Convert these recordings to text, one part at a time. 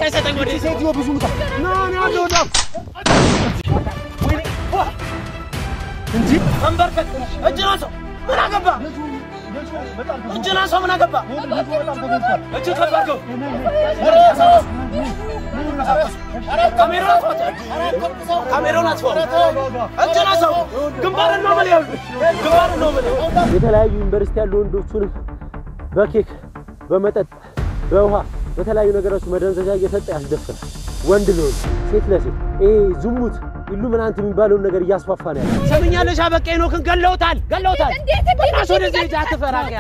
አይሰጠኝ ወደ ሴትዮ ብዙ ሙታ ና ወዳ እንጂ አንበርከክ እጅናሶ ምን አገባ እጅናሶ ምን አገባ እጅ ከባርከው ካሜራውን አጥፎ እጅናሶ ግንባር ነው ማለት የተለያዩ ዩኒቨርሲቲ ያሉ ወንዶቹን በኬክ በመጠጥ በውሃ በተለያዩ ነገሮች መደንዘዣ እየሰጠ ያስደፍራል ወንድ ነው ሴት ለሴት ዝሙት ኢሉሚናንት የሚባለው ነገር እያስፋፋ ነው ያለው ሰምኛለሽ አበቀኝ ነው ገለውታል ባሽ ወደዚህ አትፈራቀ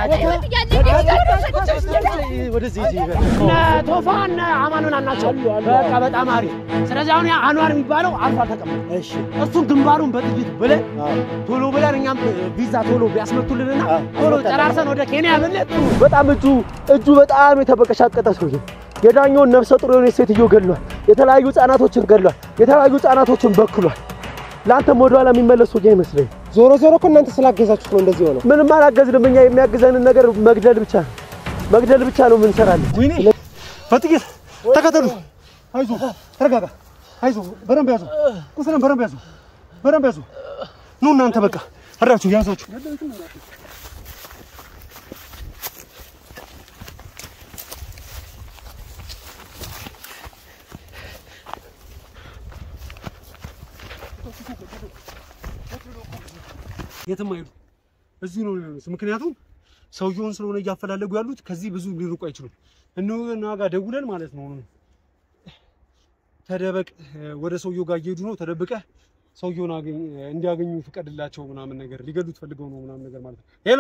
ወደዚህ ቶፋና አማኑን አናቸው በቃ በጣም አሪፍ ስለዚህ አሁን አንዋር የሚባለው አልፋ ተቀመጠ እሺ እሱን ግንባሩን በጥይት ብለ ቶሎ ብለን እኛም ቪዛ ቶሎ ቢያስመቱልንና ቶሎ ጨራርሰን ወደ ኬንያ ብንል በጣም እጁ በጣም የተበቀሻቀጠ ሰውዬ የዳኛውን ነፍሰ ጡር የሆነ ሴትዮ ገድሏል የተለያዩ ህፃናቶችን ገድሏል የተለያዩ ህፃናቶችን በክሏል ላንተም ወደኋላ የሚመለስ ሰው አይመስልም ዞሮ እኮ እናንተ ስላገዛችሁ ነው እንደዚህ ሆነ ምንም አላገዝንም እኛ የሚያግዘንን ነገር መግደል ብቻ ነው ምን ሰራለን ወይኔ ፈጥቂት ተከተሉ አይዞ ተረጋጋ አይዞ በረም ያዙ ቁስለን በረም ያዙ ኑ እናንተ በቃ አራችሁ ያዛችሁ የትም አይሉ እዚህ ነው ምክንያቱም ሰውየውን ስለሆነ ያፈላልጉ ያሉት ከዚህ ብዙ ሊርቁ አይችሉም እና ጋር ደውለን ማለት ነው ተደበቅ ወደ ሰውየው ጋር እየሄዱ ነው ተደብቀ ሰውየውን እንዲያገኙ ፍቀድላቸው ምናምን ነገር ሊገዱት ፈልገው ነው ምናምን ነገር ማለት ነው ሄሎ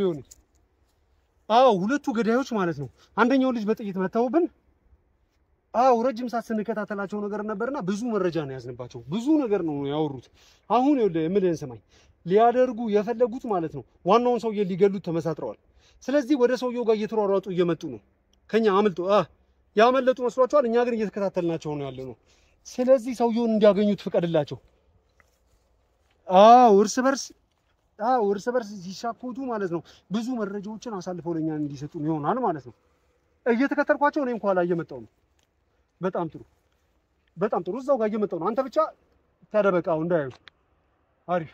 ይሁን አዎ ሁለቱ ገዳዮች ማለት ነው አንደኛው ልጅ በጥይት መታውብን አው ረጅም ሰዓት ስንከታተላቸው ነገር ነበርና ብዙ መረጃ ነው ያዝንባቸው ብዙ ነገር ነው ያወሩት አሁን ምልን ሰማኝ ሊያደርጉ የፈለጉት ማለት ነው ዋናውን ሰውዬ ሊገሉት ተመሳጥረዋል ስለዚህ ወደ ሰውየው ጋር እየተሯሯጡ እየመጡ ነው ከኛ አመልጦ ያመለጡ መስሏቸዋል እኛ ግን እየተከታተልናቸው ነው ያለው ነው ስለዚህ ሰውየውን እንዲያገኙት ፍቀድላቸው እርስ በርስ ሲሻኮቱ ማለት ነው ብዙ መረጃዎችን አሳልፈው ለኛ እንዲሰጡን ይሆናል ማለት ነው እየተከተልኳቸው እኔም ኋላ እየመጣው ነው በጣም ጥሩ እዛው ጋር እየመጣው ነው አንተ ብቻ ተደበቃው እንዳይሉ አሪፍ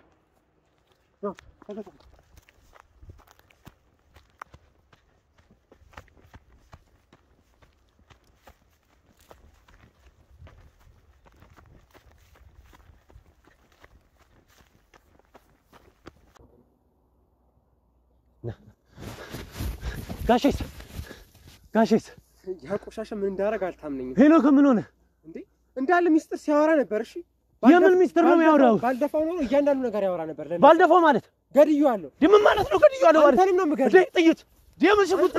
ጋሼስ ያቆሻሻ ምን እንዳረጋ አልታምነኝም ሄሎ ከምን ሆነ እንዴ እንዳለ ሚስጥር ሲያወራ ነበር እሺ የምን ሚስጥር ነው ያወራው ባልደፋው ነው እያንዳንዱ ነገር ያወራ ነበር ባልደፋው ማለት ገድዩአለሁ ደም ማለት ነው ገድዩአለሁ ማለት አንተንም ነው የምገድለው ጥይት ደም ሽጉጥ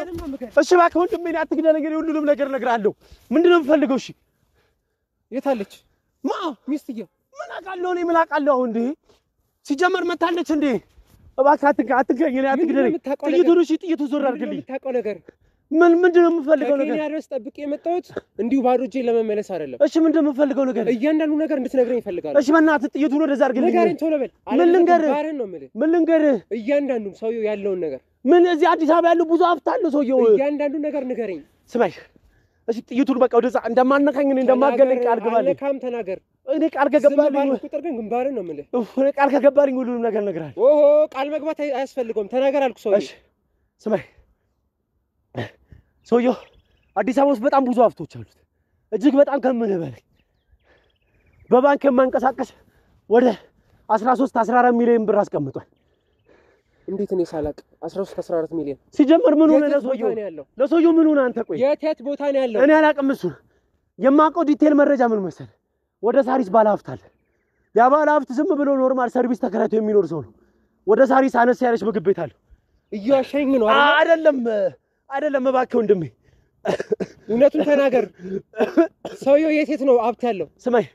እሺ እባክህ ወንድሜ እኔ አትግደል ነገር ሁሉንም ነገር እነግርሃለሁ ምንድነው የምፈልገው እሺ የታለች ሚስትየው ምን አውቃለሁ እኔ ምን አውቃለሁ እንዴ ሲጀመር መታለች እንዴ እባክህ አትገኝ እኔ አትግደል ጥይቱ ዞር አድርግልኝ የምታውቀው ነገር ምንድነው የምፈልገው ነገር ከኬንያ ድረስ ጠብቄ የመጣሁት እንዲሁ ባዶ እጄን ለመመለስ አይደለም እሺ ምንድነው የምፈልገው ነገር እያንዳንዱ ነገር እንድትነግረኝ እፈልጋለሁ እሺ በእናትህ ጥይቱን ወደዛ አድርግልኝ ንገረኝ ቶሎ በል ምን ልንገርህ እያንዳንዱ ሰውየው ያለውን ነገር ምን እዚህ አዲስ አበባ ያለው ብዙ ሀብት አለው ሰውየው እያንዳንዱ ነገር ንገረኝ ስማይ እሺ ጥይቱን በቃ ወደዛ እንደማነካኝ እንደማገለኝ ቃል ገባልኝ አለካም ተናገር እኔ ቃል ከገባልኝ ቁጥር ግን ግንባርን ነው የምልህ እኔ ቃል ከገባልኝ ሁሉንም ነገር እነግርሃለሁ ኦሆ ቃል መግባት አያስፈልገውም ተናገር አልኩ ሰውዬው እሺ ስማይ ሰውየው አዲስ አበባ ውስጥ በጣም ብዙ ሀብቶች አሉት እጅግ በጣም ከምልህ በላይ በባንክ የማንቀሳቀስ ወደ 13-14 ሚሊዮን ብር አስቀምጧል እንዴት እኔ ሳላቅ 13-14 ሚሊዮን ሲጀመር ምን ሆነ ለሰውየው ምን ሆነ አንተ ቆይ የት ቦታ ነው ያለው እኔ አላቅም እሱ የማውቀው ዲቴል መረጃ ምን መሰለህ ወደ ሳሪስ ባለሀብት አለ ያ ባለሀብት ዝም ብሎ ኖርማል ሰርቪስ ተከራይቶ የሚኖር ሰው ነው ወደ ሳሪስ አነስ ያለች ምግብ ቤት አለው እያሸኝ ነው አይደለም እባክህ ወንድሜ እውነቱን ተናገር ሰውየው የት ነው ሀብት ያለው ስማይ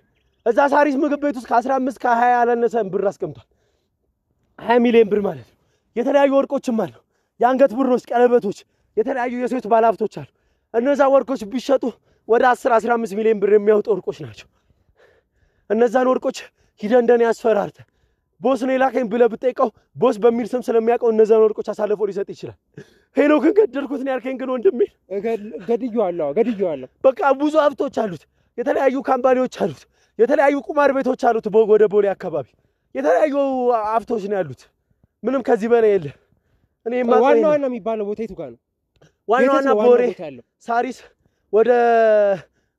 እዛ ሳሪስ ምግብ ቤት ውስጥ ከ15 ከ20 ያላነሰ ብር አስቀምጧል 20 ሚሊዮን ብር ማለት ነው የተለያዩ ወርቆችም አሉ የአንገት ብሮች ቀለበቶች የተለያዩ የሴት ባለሀብቶች አሉ እነዛ ወርቆች ቢሸጡ ወደ 10-15 ሚሊዮን ብር የሚያወጡ ወርቆች ናቸው እነዛን ወርቆች ሂደህ እንደኔ ያስፈራርተ ቦስ ነው የላከኝ ብለህ ብትጠይቀው ቦስ በሚል ስም ስለሚያውቀው እነዛን ወርቆች አሳልፎ ሊሰጥ ይችላል። ሄኖክን ገደልኩት ነው ያልከኝ ግን ወንድሜ ገድዬዋለሁ። በቃ ብዙ ሀብቶች አሉት፣ የተለያዩ ካምፓኒዎች አሉት፣ የተለያዩ ቁማር ቤቶች አሉት። ወደ ቦሌ አካባቢ የተለያዩ ሀብቶች ነው ያሉት። ምንም ከዚህ በላይ የለም። እኔ ዋና የሚባለው ቦታ የቱ ጋር ነው? ዋና ቦሌ ሳሪስ ወደ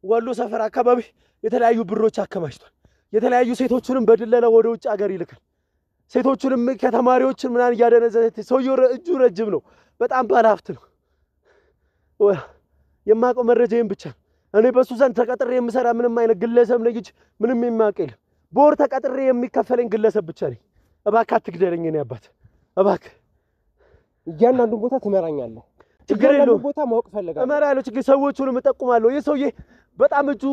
ወሎ ሰፈር አካባቢ የተለያዩ ብሮች አከማችቷል። የተለያዩ ሴቶችንም በድለላ ወደ ውጭ ሀገር ይልካል። ሴቶችንም ከተማሪዎችን ምናምን እያደነዘዘ ሰውየው እጁ ረጅም ነው፣ በጣም ባለሀብት ነው። የማውቀው መረጃዬን ብቻ እኔ በሱ ዘንድ ተቀጥሬ የምሰራ ምንም አይነት ግለሰብ ነኝ እንጂ ምንም የማውቅ የለም። በወር ተቀጥሬ የሚከፈለኝ ግለሰብ ብቻ ነኝ። እባክህ አትግደለኝ የኔ አባት እባክህ። እያንዳንዱን ቦታ ትመራኛለህ። ችግር የለውም ቦታ ማወቅ ፈልጋለሁ። እመራለሁ። ችግር ሰዎቹንም እጠቁማለሁ። ይህ ሰውዬ በጣም እጁ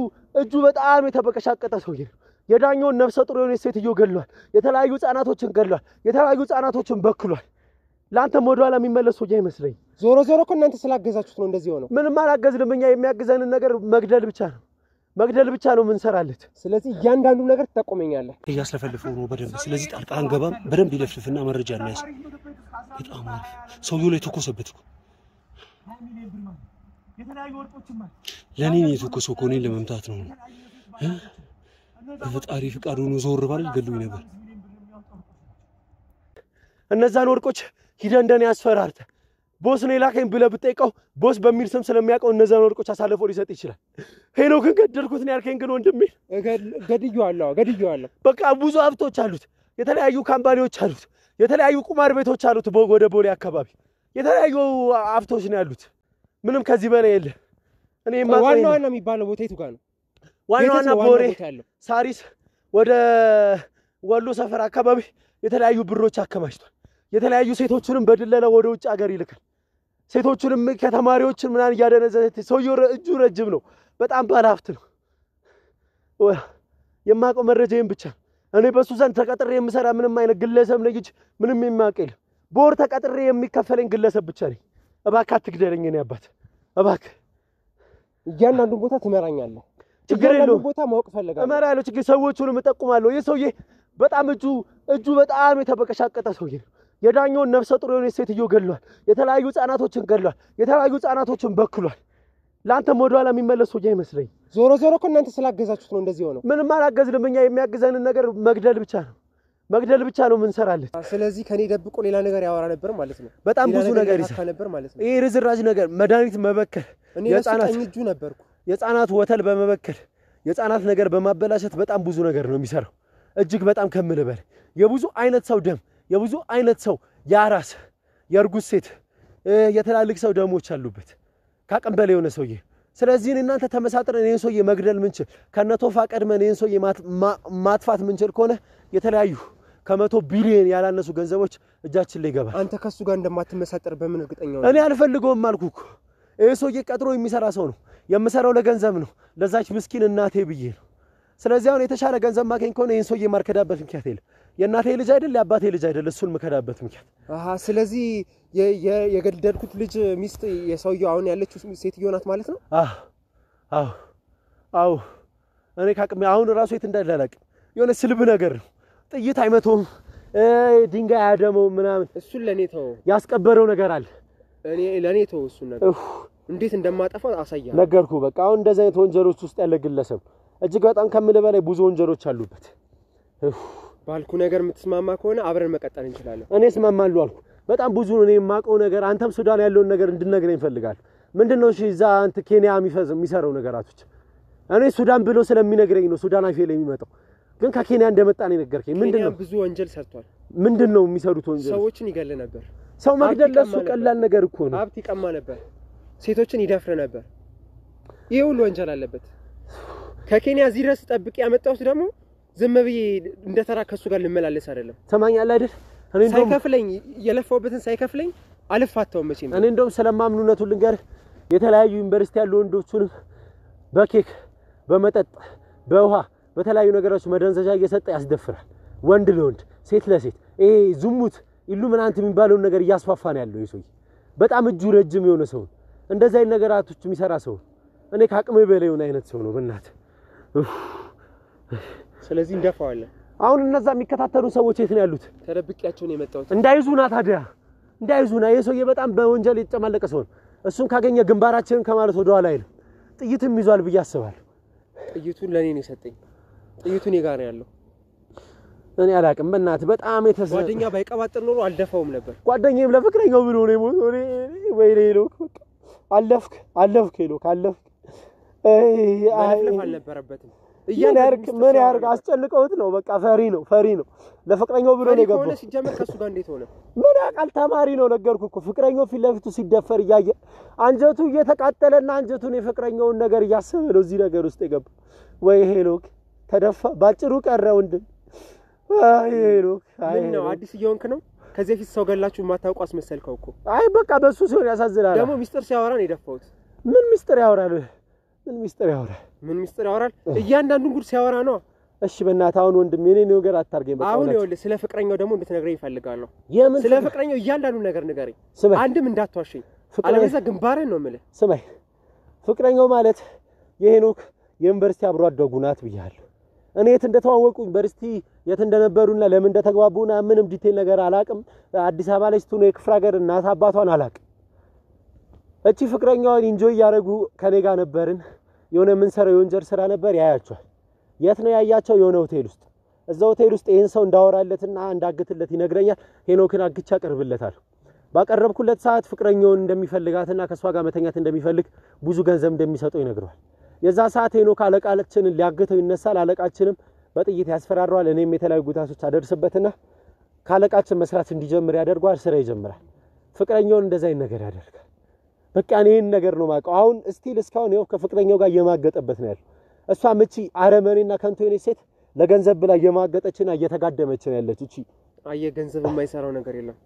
በጣም የተበቀሻቀጠ ሰውዬ ነው። የዳኛውን ነፍሰ ጡር የሆነች ሴትዮ ገድሏል። የተለያዩ ህጻናቶችን ገድሏል። የተለያዩ ህጻናቶችን በክሏል። ላንተም ወደ ኋላ የሚመለስ ሰውዬ አይመስለኝ። ዞሮ እኮ እናንተ ስላገዛችሁት ነው እንደዚህ ሆነው። ምንም አላገዝንም። እኛ የሚያግዘንን ነገር መግደል ብቻ ነው የምንሰራለት። ስለዚህ እያንዳንዱ ነገር ትጠቁመኛለህ። እያስለፈልፈው ነው በደንብ። ስለዚህ ጣልቃ አንገባም። በደንብ ይለፍልፍና መረጃ እናያዝ። በጣም አሪፍ። ሰውየው ላይ ተኮሰበት እኮ ለኔ ነው የተኮሰው እኮ እኔን ለመምታት ነው። በፈጣሪ ፍቃድ ሆኖ ዞር ባል ገሉኝ ነበር። እነዛን ወርቆች ሂደህ እንደኔ አስፈራርተህ ቦስ ነው የላከኝ ብለህ ብትጠይቀው ቦስ በሚል ስም ስለሚያውቀው እነዛን ወርቆች አሳልፎ ሊሰጥ ይችላል። ሄኖክን ገደልኩት ነው ያልከኝ ግን ወንድሜ ገድዬዋለሁ። በቃ ብዙ ሀብቶች አሉት፣ የተለያዩ ካምፓኒዎች አሉት፣ የተለያዩ ቁማር ቤቶች አሉት። ወደ ቦሌ አካባቢ የተለያዩ ሀብቶች ነው ያሉት። ምንም ከዚህ በላይ የለም። እኔ ዋና የሚባለው ቦታ የቱ ጋር ነው? ዋና ቦሌ ሳሪስ ወደ ወሎ ሰፈር አካባቢ የተለያዩ ብሮች አከማችቷል። የተለያዩ ሴቶችንም በድለላ ወደ ውጭ ሀገር ይልካል። ሴቶችንም ከተማሪዎችን ምናምን እያደነዘዘ ሰውየው እጁ ረጅም ነው፣ በጣም ባለሀብት ነው። የማውቀው መረጃዬን ብቻ እኔ በሱ ዘንድ ተቀጥሬ የምሰራ ምንም አይነት ግለሰብ ነኝ እንጂ ምንም የማውቅ የለም። በወር ተቀጥሬ የሚከፈለኝ ግለሰብ ብቻ ነኝ። እባክህ አትግደለኝ የኔ አባት እባክህ። እያንዳንዱን ቦታ ትመራኛለህ። ችግር የለውም። ቦታ ማወቅ ፈልጋለሁ። እመራለሁ። ችግር ሰዎቹንም እጠቁማለሁ። ይህ ሰውዬ በጣም እጁ በጣም የተበቀሻቀጠ ሰውዬ ነው። የዳኛውን ነፍሰ ጡር የሆነች ሴትዮ ገድሏል። የተለያዩ ህጻናቶችን ገድሏል። የተለያዩ ህጻናቶችን በክሏል። ላንተም ወደ ኋላ የሚመለስ ሰውዬ አይመስለኝ። ዞሮ እኮ እናንተ ስላገዛችሁት ነው እንደዚህ ሆነው። ምንም አላገዝንም። እኛ የሚያግዘንን ነገር መግደል ብቻ ነው የምንሰራለት። ስለዚህ ከኔ ደብቆ ሌላ ነገር ያወራ ነበር ማለት ነው። በጣም ብዙ ነገር ይሰራ ነበር ማለት ነው። ይሄ ርዝራዥ ነገር መድኃኒት መበከል፣ የህፃናት እጁ ነበርኩ። የህፃናት ወተል በመበከል የህፃናት ነገር በማበላሸት በጣም ብዙ ነገር ነው የሚሰራው። እጅግ በጣም ከምልህ በላይ የብዙ አይነት ሰው ደም፣ የብዙ አይነት ሰው ያራስ፣ የእርጉዝ ሴት፣ የትላልቅ ሰው ደሞች አሉበት ካቅም በላይ የሆነ ሰውዬ። ስለዚህ እናንተ ተመሳጥረን ይሄን ሰውዬ መግደል ምንችል ከነቶፋ ቀድመን ይሄን ሰውዬ ማጥፋት ምንችል ከሆነ የተለያዩ ከ100 ቢሊዮን ያላነሱ ገንዘቦች እጃችን ላይ ይገባል። አንተ ከሱ ጋር እንደማትመሳጠር በምን እርግጠኛ ነህ? እኔ አልፈልገውም አልኩህ። ይሄ ሰውዬ ቀጥሮ የሚሰራ ሰው ነው። የምሰራው ለገንዘብ ነው፣ ለዛች ምስኪን እናቴ ብዬ ነው። ስለዚህ አሁን የተሻለ ገንዘብ ማገኝ ከሆነ ይሄን ሰውዬ ማርከዳበት ምክንያት የለም። የእናቴ ልጅ አይደል የአባቴ ልጅ አይደል እሱን መከዳበት ምክንያት። ስለዚህ የገደልኩት ልጅ ሚስት የሰውየው አሁን ያለችው ሴትዮ ናት ማለት ነው? አዎ እኔ ካቅም አሁን ራሱ የት እንዳለ አላውቅም። የሆነ ስልብ ነገር ነው። ጥይት አይመቶም፣ ድንጋይ አያደመው ምናምን። እሱን ለኔ ተው። ያስቀበረው ነገር አለ። ለኔ ተው እሱን ነገር። እንዴት እንደማጠፋው አሳያለሁ። ነገርኩ በቃ። አሁን እንደዚህ አይነት ወንጀሎች ውስጥ ያለ ግለሰብ እጅግ በጣም ከምልህ በላይ ብዙ ወንጀሎች አሉበት። ባልኩ ነገር የምትስማማ ከሆነ አብረን መቀጠል እንችላለን። እኔ እስማማለሁ አልኩ። በጣም ብዙ ነው የማውቀው ነገር። አንተም ሱዳን ያለውን ነገር እንድነግረኝ እፈልጋለሁ። ምንድነው እሺ እዛ አንተ ኬንያ የሚሰራው ነገራቶች? እኔ ሱዳን ብሎ ስለሚነግረኝ ነው ሱዳን አይፌ ላይ የሚመጣው። ግን ከኬንያ እንደመጣ ነው የነገርከኝ። ምንድነው? ብዙ ወንጀል ሰርቷል። ምንድነው የሚሰሩት ወንጀል? ሰዎችን ይገል ነበር። ሰው መግደል ለሱ ቀላል ነገር እኮ ነው። ሀብት ይቀማ ነበር። ሴቶችን ይደፍር ነበር። ይሄ ሁሉ ወንጀል አለበት። ከኬንያ እዚህ ድረስ ጠብቄ ያመጣሁት ደግሞ ዝም ብዬ እንደተራ ከሱ ጋር ልመላለስ አይደለም። ሰማኛለህ አይደል? እኔ እንደውም ሳይከፍለኝ የለፋውበትን ሳይከፍለኝ አልፋታውም መቼም። እኔ እንደውም ስለማምኑነቱን ልንገርህ፣ የተለያዩ ዩኒቨርሲቲ ያሉ ወንዶቹንም በኬክ በመጠጥ በውሃ በተለያዩ ነገሮች መደንዘዣ እየሰጠ ያስደፍራል። ወንድ ለወንድ ሴት ለሴት ይሄ ዝሙት ኢሉሚናንት የሚባለው ነገር እያስፋፋ ነው ያለው። ይሄ ሰውዬ በጣም እጁ ረጅም የሆነ ሰው፣ እንደዛ አይነት ነገራቶች የሚሰራ ሰው። እኔ ካቅም በላይ የሆነ አይነት ሰው ነው በእናትህ። ስለዚህ እንደፋዋለን። አሁን እነዛ የሚከታተሉ ሰዎች የት ነው ያሉት? ተደብቂያቸው ነው የመጣሁት። እንዳይዙና ታዲያ እንዳይዙና የሰውዬ በጣም በወንጀል የተጨማለቀ ሰው ነው። እሱን ካገኘ ግንባራችንን ከማለት ወደ ኋላ አይልም። ጥይትም ይዟል ብዬ አስባለሁ። ጥይቱን ለኔ ነው የሰጠኝ። ጥይቱን ይጋር ያለው እኔ አላቅም። በእናትህ በጣም ጓደኛ ባይቀባጥር ኖሮ አልደፋውም ነበር። ጓደኛዬም ለፍቅረኛው ብሎ ነው የሞተው። ወይኔ ሄኖክ አለፍክ ሄኖክ አለፍክ። ማለፍ አልነበረበትም። ምን ያርግ አስጨንቀውት ነው። በቃ ፈሪ ነው። ለፍቅረኛው ብሎ ነው የገባው። ሆነ ሲጀመር ከሱ ጋር እንዴት ሆነ? ምን ያውቃል? ተማሪ ነው ነገርኩህ እኮ። ፍቅረኛው ፊት ለፊቱ ሲደፈር እያየ አንጀቱ እየተቃጠለና አንጀቱን የፍቅረኛውን ነገር እያሰበ ነው እዚህ ነገር ውስጥ የገባው። ወይ ሄኖክ ተደፋ፣ ባጭሩ ቀረ ወንድም። ሄኖክ ምን ነው አዲስ እየሆንክ ነው? ከዚህ በፊት ሰው ገላችሁ የማታውቁ አስመሰልከው እኮ። አይ በቃ በሱ ሲሆን ያሳዝናል። ደግሞ ሚስጥር ሲያወራ ነው የደፋሁት። ምን ሚስጥር ያወራል? ምን ሚስጥር ያወራል? እያንዳንዱን ጉድ ሲያወራ ነው። እሺ በእናትህ አሁን ወንድም የኔ ነገር አታርገኝ። በቃ አሁን ይኸውልህ ስለ ፍቅረኛው ደግሞ እንድትነግረኝ ይፈልጋለሁ። ስለ ፍቅረኛው እያንዳንዱን ነገር ንገረኝ። አንድም እንዳትዋሽኝ፣ አለበለዚያ ግንባሬን ነው የምልህ። ስማኝ፣ ፍቅረኛው ማለት የሄኖክ የዩኒቨርሲቲ አብሮ አደጉ ናት ብያለሁ። እኔ የት እንደተዋወቁ ዩኒቨርሲቲ የት እንደነበሩና ለምን እንደተግባቡና ምንም ዲቴል ነገር አላቅም። አዲስ አበባ ላይ ስትሆኑ የክፍለ ሀገር እናት አባቷን አላቅም። እቺ ፍቅረኛዋን ኢንጆይ ያደረጉ ከኔ ጋር ነበርን። የሆነ ምን ሰራው የወንጀል ስራ ነበር። ያያቸዋል። የት ነው ያያቸው? የሆነ ሆቴል ውስጥ። እዛ ሆቴል ውስጥ ይሄን ሰው እንዳወራለትና እንዳግትለት ይነግረኛል። ሄኖክን አግቻ ቀርብለታለሁ። ባቀረብኩለት ሰዓት ፍቅረኛውን እንደሚፈልጋትና ከሷ ጋር መተኛት እንደሚፈልግ ብዙ ገንዘብ እንደሚሰጠው ይነግረዋል። የዛ ሰዓት ሄኖክ አለቃችንን ሊያግተው ይነሳል። አለቃችንም በጥይት ያስፈራራዋል። እኔም የተለያዩ ጉዳቶች አደርስበትና ካለቃችን መስራት እንዲጀምር ያደርገዋል። ስራ ይጀምራል። ፍቅረኛውን እንደዛ ነገር ያደርጋል። በቃ እኔን ነገር ነው ማቀው። አሁን ስቲል እስካሁን ይኸው ከፍቅረኛው ጋር የማገጠበት ነው ያለው። እሷ ምቺ አረመኔና ከንቱ የኔ ሴት ለገንዘብ ብላ የማገጠችና እየተጋደመች ነው ያለች። እቺ አየ ገንዘብ የማይሰራው ነገር የለም።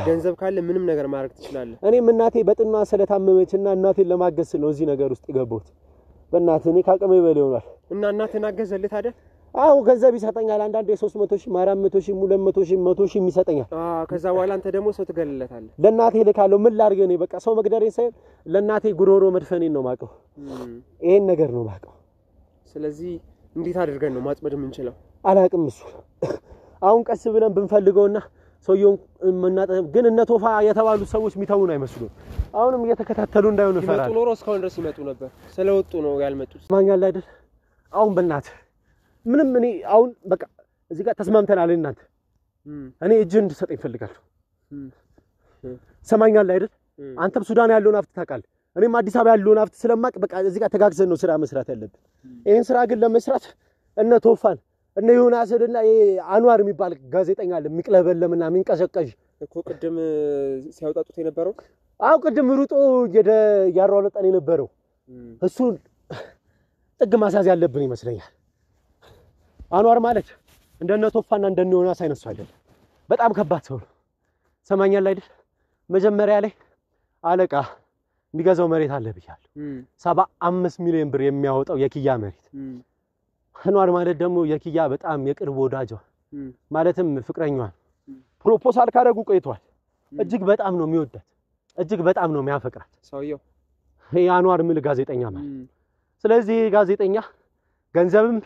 ገንዘብ ካለ ምንም ነገር ማድረግ ትችላለህ። እኔም እናቴ በጥና ስለታመመችና እናቴን ለማገዝ ነው እዚህ ነገር ውስጥ የገባሁት። በእናትህ እኔ ካቅሜ በላይ ሆኗል። እና እናቴን አገዘልህ ታዲያ? አዎ ገንዘብ ይሰጠኛል። አንዳንዴ 300,000 400,000 200,000 100,000 ይሰጠኛል። ከዛ በኋላ አንተ ደግሞ ሰው ትገልለታለህ። ለእናቴ ልካለሁ። ምን ላድርግ እኔ በቃ ሰው መግደሬን ሳይሆን ለእናቴ ጉሮሮ መድፈኔን ነው ማቀው። ይሄን ነገር ነው ማቀው። ስለዚህ እንዴት አድርገን ነው ማጥመድ የምንችለው? አላቅም። እሱ አሁን ቀስ ብለን ብንፈልገውና ሰውየውን መናጠብ ግን እነ ቶፋ የተባሉ ሰዎች የሚተውን አይመስሉም። አሁንም እየተከታተሉ እንዳይሆን ፈራል። ይመጡ ኖሮ እስካሁን ድረስ ይመጡ ነበር። ስለወጡ ነው ያልመጡት። ማኛል አይደል? አሁን በእናትህ ምንም እኔ አሁን በቃ እዚህ ጋር ተስማምተናል። እናንተ እኔ እጅ እንድትሰጠኝ እፈልጋለሁ። ሰማኛል አይደል? አንተም ሱዳን ያለውን ሀብት ታውቃለህ፣ እኔም አዲስ አበባ ያለውን ሀብት ስለማቅ በቃ እዚህ ጋር ተጋግዘን ነው ስራ መስራት ያለብን። ይሄን ስራ ግን ለመስራት እነ ቶፋን እነ ዮናስና አንዋር የሚባል ጋዜጠኛ አለ የሚቅለበለምና የሚንቀሸቀሽ እኮ ቅድም ሲያወጣጡት የነበረው። አው ቅድም ሩጦ ያሯሯጠን የነበረው እሱ ጥግ ማሳዝ ያለብን ይመስለኛል። አንዋር ማለት እንደነ ቶፋና እንደነ ዮናስ አይነት ሰው አይደለም። በጣም ከባድ ሰው ነው። ሰማኛል አይደል? መጀመሪያ ላይ አለቃ የሚገዛው መሬት አለ ብያለሁ። 75 ሚሊዮን ብር የሚያወጣው የኪያ መሬት። አንዋር ማለት ደግሞ የኪያ በጣም የቅርብ ወዳጇ ማለትም ፍቅረኛዋ ፕሮፖዛል ካደረጉ ቆይቷል። እጅግ በጣም ነው የሚወዳት፣ እጅግ በጣም ነው የሚያፈቅራት ሰውየው ይሄ አንዋር የሚል ጋዜጠኛ ማለት። ስለዚህ ጋዜጠኛ ገንዘብም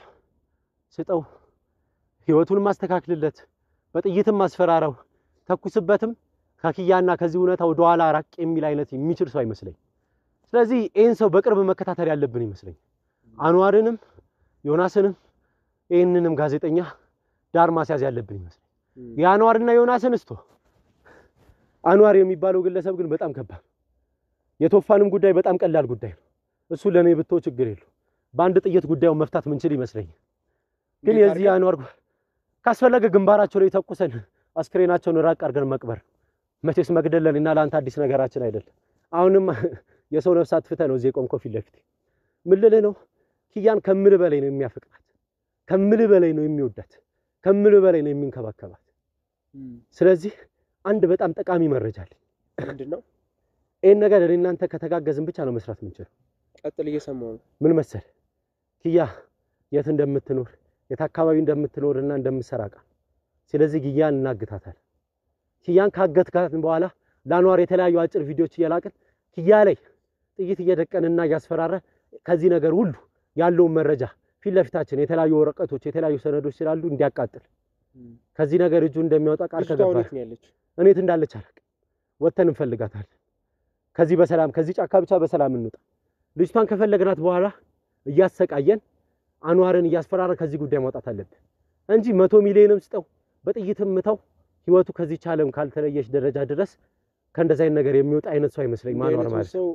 ስጠው፣ ህይወቱን ማስተካክልለት፣ በጥይትም ማስፈራራው፣ ተኩስበትም ከኪያና ከዚህ እውነታ ወደ ኋላ ራቅ የሚል አይነት የሚችል ሰው አይመስለኝ። ስለዚህ ይሄን ሰው በቅርብ መከታተል ያለብን ይመስለኝ። አንዋርንም ዮናስንም ይሄንንም ጋዜጠኛ ዳር ማስያዝ ያለብን ይመስለኝ። የአንዋርና ዮናስን እስቶ አንዋር የሚባለው ግለሰብ ግን በጣም ከባድ፣ የቶፋንም ጉዳይ በጣም ቀላል ጉዳይ ነው። እሱ ለኔ ብትው ችግር የለው፣ በአንድ ጥይት ጉዳዩን መፍታት ምንችል ይመስለኝ። ግን የዚህ አንዋር ካስፈለገ ግንባራቸው ላይ ተኩሰን አስክሬናቸውን ራቅ አድርገን መቅበር። መቼስ መግደል ለኔና ለአንተ አዲስ ነገራችን አይደለም። አሁንም የሰው ነፍስ አጥፍተህ ነው እዚህ ቆምኮ ፊት ለፊት ምን ልልህ ነው? ኪያን ከምል በላይ ነው የሚያፈቅራት፣ ከምል በላይ ነው የሚወዳት፣ ከምል በላይ ነው የሚንከባከባት። ስለዚህ አንድ በጣም ጠቃሚ መረጃ አለ። ምንድነው? ይሄን ነገር እኔ እናንተ ከተጋገዝን ብቻ ነው መስራት የምንችለው። ቀጥል፣ እየሰማሁ ነው። ምን መሰል ኪያ የት እንደምትኖር የት አካባቢ እንደምትኖርና እንደምትሰራቃ። ስለዚህ ኪያን እናግታታለን። ኪያን ካገትካት በኋላ ለአንዋር የተለያዩ አጭር ቪዲዮዎች እየላክን ኪያ ላይ ጥይት እየደቀንና እያስፈራራ ከዚህ ነገር ሁሉ ያለውን መረጃ ፊት ለፊታችን የተለያዩ ወረቀቶች የተለያዩ ሰነዶች ስላሉ እንዲያቃጥል ከዚህ ነገር እጁ እንደሚያወጣ ቃል ከገባ እኔት እንዳለች አላውቅም ወተን እንፈልጋታለን ከዚህ በሰላም ከዚህ ጫካ ብቻ በሰላም እንውጣ ልጅቷን ከፈለግናት በኋላ እያሰቃየን አንዋርን እያስፈራራ ከዚህ ጉዳይ ማውጣት አለብን እንጂ 100 ሚሊዮንም ስጠው በጥይትም ምታው ህይወቱ ከዚህ ቻለም ካልተለየሽ ደረጃ ድረስ ከእንደዛ አይነት ነገር የሚወጣ አይነት ሰው አይመስለኝ ማንዋር ማለት ሰው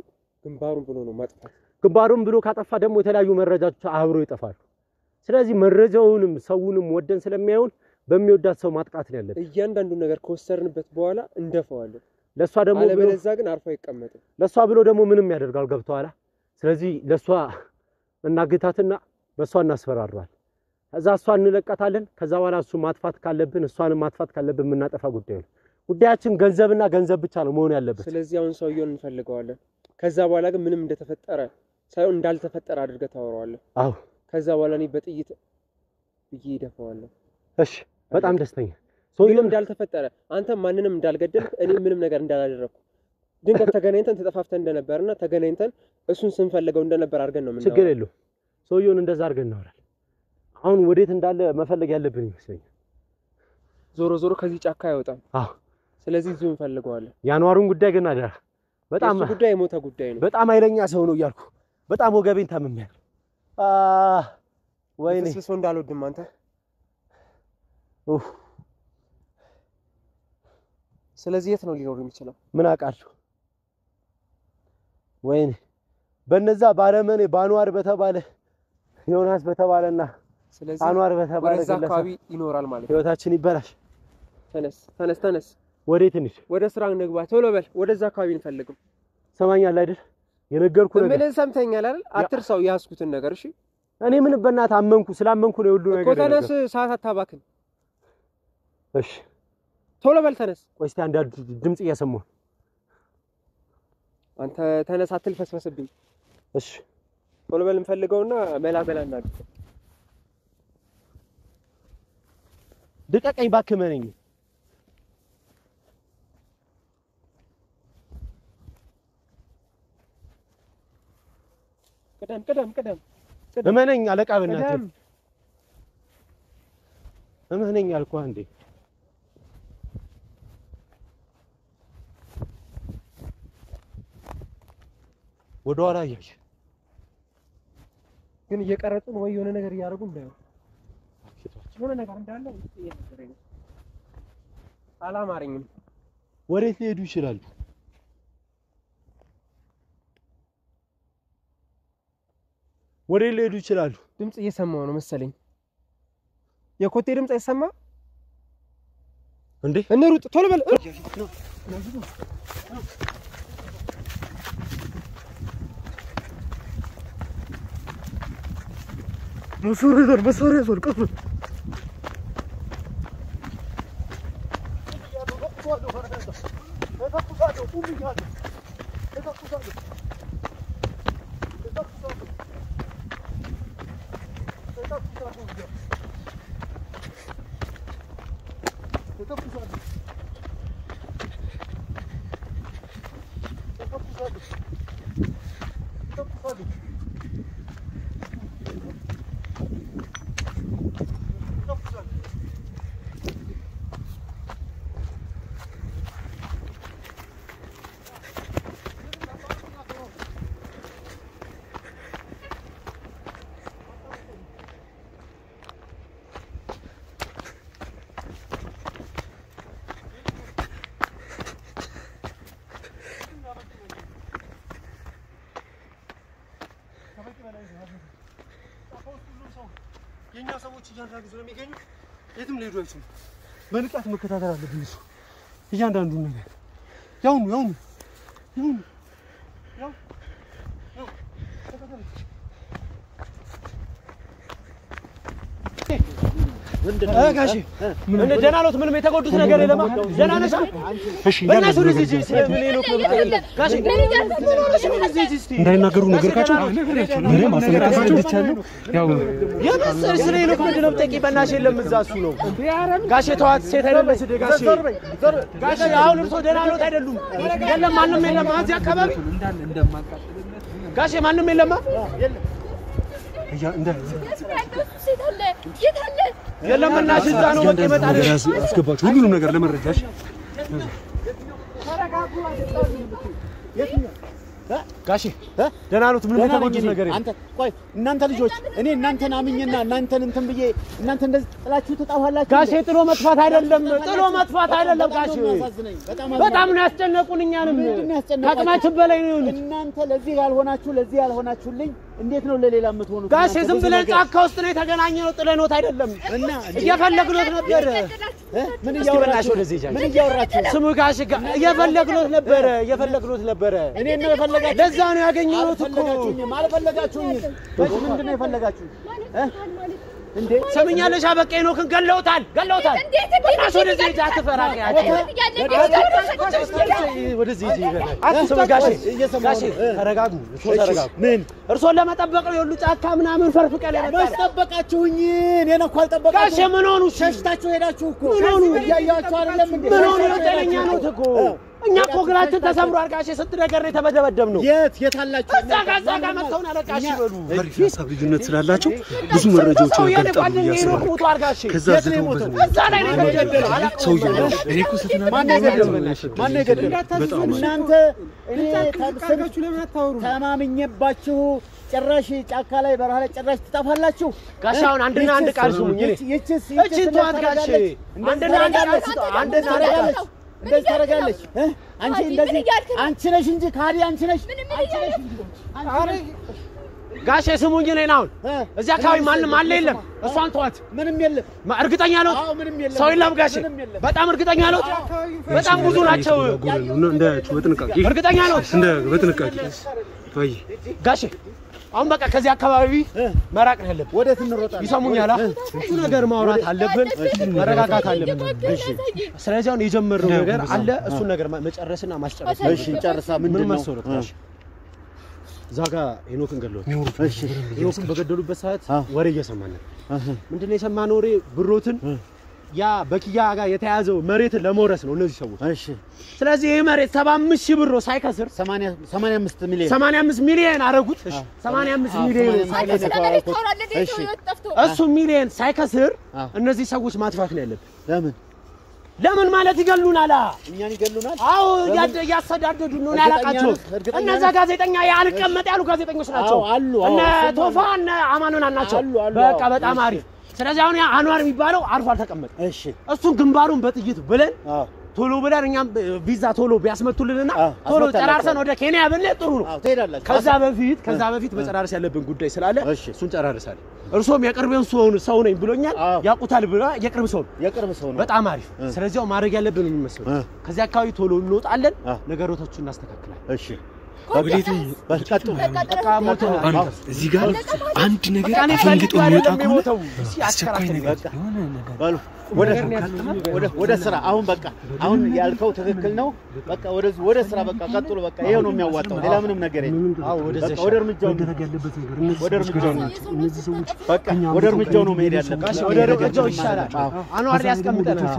ግንባሩን ብሎ ነው ማጥፋት ግንባሩን ብሎ ካጠፋ ደግሞ የተለያዩ መረጃዎች አብሮ ይጠፋሉ ስለዚህ መረጃውንም ሰውንም ወደን ስለሚያዩን በሚወዳት ሰው ማጥቃት ነው ያለብን እያንዳንዱ ነገር ከወሰርንበት በኋላ እንደፈዋለን ለሷ ደግሞ አለበለዚያ ግን አርፎ አይቀመጥም ለሷ ብሎ ደግሞ ምንም ያደርጋል ገብቷላ ስለዚህ ለሷ እናግታትና በሷ እናስፈራራለን እዛ እሷ እንለቀታለን ከዛ በኋላ እሱ ማጥፋት ካለብን እሷንም ማጥፋት ካለብን ምናጠፋ ጉዳይ ነው ጉዳያችን ገንዘብና ገንዘብ ብቻ ነው መሆን ያለበት ስለዚህ አሁን ሰውየውን እንፈልገዋለን ከዛ በኋላ ግን ምንም እንደተፈጠረ ሳይሆን እንዳልተፈጠረ አድርገህ ታወራዋለህ አዎ ከዛ በኋላ እኔ በጥይት ይደፋዋለሁ እሺ በጣም ደስተኛ ሰውየው እንዳልተፈጠረ አንተ ማንንም እንዳልገደልክ እኔ ምንም ነገር እንዳላደረኩ ድንገት ተገናኝተን ተጠፋፍተን እንደነበርና ተገናኝተን እሱን ስንፈልገው እንደነበር አድርገን ነው የምናወራው ችግር የለውም ሰውየውን እንደዛ አድርገን እናወራለን አሁን ወዴት እንዳለ መፈለግ ያለብን ይመስለኛል ዞሮ ዞሮ ከዚህ ጫካ አይወጣም አዎ ስለዚህ እዚሁ እንፈልገዋለን ያንዋሩን ጉዳይ ግን አደራ በጣም እሱ ጉዳይ የሞተ ጉዳይ ነው በጣም ኃይለኛ ሰው ነው እያልኩ በጣም ወገቤን ታምሜያለሁ ወይኔ እሱ እንዳልወድም አንተ ስለዚህ የት ነው ሊኖር የሚችለው ምን አውቃለሁ ወይኔ በነዛ ባረመኔ ባንዋር በተባለ ዮናስ በተባለና ስለዚህ አንዋር በተባለ ወደዛ አካባቢ ይኖራል ማለት ነው ህይወታችን ይበላሽ ተነስ ወዴት እንሂድ ወደ ስራ እንግባ ቶሎ በል ወደዛ አካባቢ እንፈልግም ሰማኛል አይደል የነገርኩ ነገር ምን ሰምተኛል አይደል አትርሳው ያስኩትን ነገር እሺ እኔ ምን በእናት አመንኩ ስላመንኩ ነው ሁሉ ነገር ተነስ ሰዓት አታባክን እሺ ቶሎ በል ተነስ ቆይ እስቲ አንድ ድምጽ እያሰማሁ አንተ ተነስ አትልፈስፈስብኝ እሺ ቶሎ በል እንፈልገውና መላበላ እናድርግ ድቀቀኝ ባክህ መነኝ ቅደም እመነኝ አለቃ በእናትህ እመነኝ አልኩህ አንዴ ወደ ኋላ እያየህ ግን እየቀረጹን ወይ የሆነ ነገር እያደረጉ እንዳይሆን የሆነ ነገር እንዳለ እየነገረኝ አላማረኝም ወዴት ሊሄዱ ይችላሉ ወዴት ሊሄዱ ይችላሉ ድምጽ እየሰማሁ ነው መሰለኝ የኮቴ ድምጽ አይሰማ እንዴ እንሩጥ ቶሎ በል መሳሪያ ዞር ቀስ የኛ ሰዎች እያንዳንዱ ስለሚገኙ የትም ሊሄዱ አይችሉም በንቃት መከታተል አለብን እሱ እያንዳንዱ ነገር ያው ጋሼ ምን ደህና ነው ምንም የተጎዱት ነገር የለም ደህና ነሽ እሺ በእናትህ ወደዚህ እዚህ ምን ነው ጋሼ እንዳይናገሩ ነገርካቸው ምንም ማስተካከል ይቻላል ያው የመሰለ ስለ ነው ምንድነው ጠቂ በእናትሽ የለም እዛ እሱ ነው ጋሼ ተዋት ሴት አይደለሽ ጋሼ አሁን እርሶ ደህና ነው አይደሉም የለም ማንንም የለም እዚህ አካባቢ እንዳለ እንደማቃጠልለት ጋሼ ማንንም የለም የለም እና ሽዛ ነው በቃ ይመጣል አስገባችሁ ሁሉንም ነገር ለመረጃሽ ጋሼ ደህና ነው ምንም የተጎዱት ነገር የለም አንተ ቆይ እናንተ ልጆች እኔ እናንተን አምኜና እናንተን እንትን ብዬ እናንተ እንደዚህ ጥላችሁ ተጣፋላችሁ ጋሼ ጥሎ መጥፋት አይደለም ጋሼ በጣም ነው ያስጨነቁን እኛንም ከአቅማችን በላይ ነው እናንተ ለዚህ ያልሆናችሁልኝ እንዴት ነው ለሌላ የምትሆኑት ጋሼ ዝም ብለን ጫካ ውስጥ ነው የተገናኘነው ጥለኖት አይደለም እና እየፈለግኖት ነበር ምን እያወራችሁ ስሙ ጋሼ እየፈለግኖት ነበር እኔ ነው የፈለጋችሁ ለዛ ነው ያገኘሁት እኮ አልፈለጋችሁኝ ምንድነው የፈለጋችሁ እንዴ ሰምኛለሽ አበቃ ሄኖክን ገለውታል በእናትህ ወደዚህ ሂጂ አትፈራቂያቸው ወደዚህ ሂጂ ጋሼ ተረጋጉ ምን እርሶን ለመጠበቅ ነው የሁሉ ጫካ ምናምን ፈርፍቀል ያመጣ ማስጠበቃችሁኝ እኔን እኮ አልጠበቃችሁ ጋሼ ምን ሆኑ ሸሽታችሁ ሄዳችሁ እኮ ምን ሆኑ እያያችሁ አይደለም እንዴ ምን ሆኑ ጤነኛ ነው እኮ እኛ እኮ እግራችን ተሰብሯል ጋሼ ስንት ነገር ነው የተበደበደብነው የት አላችሁ እዛ ጋር መጥተውን አለቃሽ ይበሉ ሀሳብ ልዩነት ስላላቸው ብዙ መረጃዎች ያጋጣሉ ያስባሉ ከዛ እዛ ላይ ነው የተገደለው ሰውዬው እኔ እኮ ማን የገደለው እናንተ እኔ ታብሰጋችሁ ለምን አታወሩ ተማምኜባችሁ ጭራሽ ጫካ ላይ በረሃ ላይ ጭራሽ ትጣፋላችሁ ጋሼ አሁን አንድ ቃል ስሙኝ እቺ ተዋት ጋሼ አንድ ታረጋለች እንደዚህ ታረጋለች አንቺ እንደዚህ አንቺ ነሽ እንጂ ካዲ አንቺ ነሽ ጋሼ ስሙኝ ነኝ አሁን እዚህ አካባቢ ማንም አለ የለም እሷን ተዋት ምንም የለም እርግጠኛ ነው ሰው የለም ጋሼ በጣም እርግጠኛ ነው በጣም ብዙ ናቸው እንዳያችሁ በጥንቃቄ እርግጠኛ ነው በጥንቃቄ ወይ ጋሼ አሁን በቃ ከዚህ አካባቢ መራቅ ነው ያለብን ወዴት እንሮጣለን ይሰሙኛል ብዙ ነገር ማውራት አለብን መረጋጋት አለብን እሺ ስለዚህ አሁን የጀመረው ነገር አለ እሱን ነገር መጨረስና ማስጨረስ እሺ እንጨርሳ ምንድነው መሰረት ዛጋ ሄኖክን ገደሉት እሺ ሄኖክን በገደሉበት ሰዓት ወሬ እየሰማን ምንድነው የሰማነው ወሬ ብሮትን ያ በኪያ ጋር የተያዘው መሬት ለሞረስ ነው እነዚህ ሰዎች እሺ ስለዚህ ይሄ መሬት 75000 ብር ሳይከስር 85 ሚሊዮን አረጉት እሺ 85 ሚሊዮን ሳይከስር እሱ ሚሊዮን ሳይከስር እነዚህ ሰዎች ማጥፋት ነው ያለብን ለምን ማለት ይገሉናል እኛን ይገሉናል አዎ ያሰዳደዱ ነው ያላቃቸው እነዛ ጋዜጠኛ ያልቀመጥ ያሉ ጋዜጠኞች ናቸው እነ ቶፋን አማኑና ናቸው በቃ በጣም አሪፍ ስለዚህ አሁን ያ አንዋር የሚባለው አርፎ አልተቀመጠ እሺ እሱን ግንባሩን በጥይት ብለን ቶሎ ብለን እኛም ቪዛ ቶሎ ቢያስመቱልንና ቶሎ ጨራርሰን ወደ ኬንያ ብንሄድ ጥሩ ነው ትሄዳላችሁ ከዛ በፊት መጨራረስ ያለብን ጉዳይ ስላለ እሱን ጨራርሳለን እርሶም የቅርቤን ሰው ነኝ ብሎኛል ያቁታል ብላ የቅርብ ሰው ነው በጣም አሪፍ ስለዚህ ማድረግ ያለብን ምን መስለው ከዚህ አካባቢ ቶሎ እንወጣለን ነገሮችን እናስተካክላለን እሺ ወዴት በቃጡ በቃ ሞተ እዚህ ጋር አንድ ነገር አፈንግጦ የሚወጣ ከሆነ አስቸኳይ ነገር ባሉ ወደ ስራ አሁን በቃ አሁን ያልከው ትክክል ነው በቃ ወደ ስራ በቃ ቀጥሎ በቃ ይሄው ነው የሚያዋጣው ሌላ ምንም ነገር የለም አዎ ወደ እርምጃው ያለበት ነገር እነዚህ ሰዎች በቃ ወደ እርምጃው ነው መሄድ ያለበት ወደ እርምጃው ይሻላል አንዋር ያስቀምጠናል